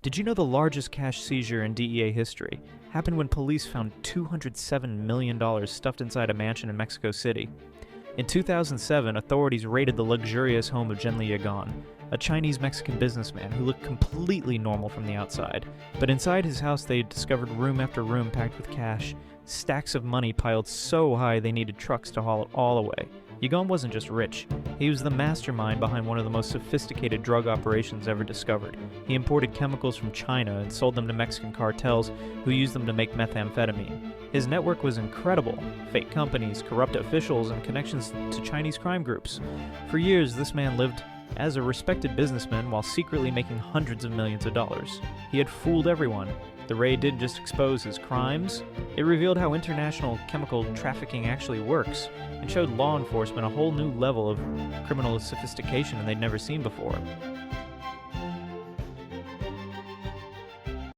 Did you know the largest cash seizure in DEA history happened when police found $207 million stuffed inside a mansion in Mexico City? In 2007, authorities raided the luxurious home of Zhenli Yagan, a Chinese-Mexican businessman who looked completely normal from the outside. But inside his house they discovered room after room packed with cash, stacks of money piled so high they needed trucks to haul it all away. Yagan wasn't just rich, he was the mastermind behind one of the most sophisticated drug operations ever discovered. He imported chemicals from China and sold them to Mexican cartels who used them to make methamphetamine. His network was incredible: fake companies, corrupt officials, and connections to Chinese crime groups. For years, this man lived as a respected businessman while secretly making hundreds of millions of dollars. He had fooled everyone. The raid didn't just expose his crimes, it revealed how international chemical trafficking actually works, and showed law enforcement a whole new level of criminal sophistication they'd never seen before.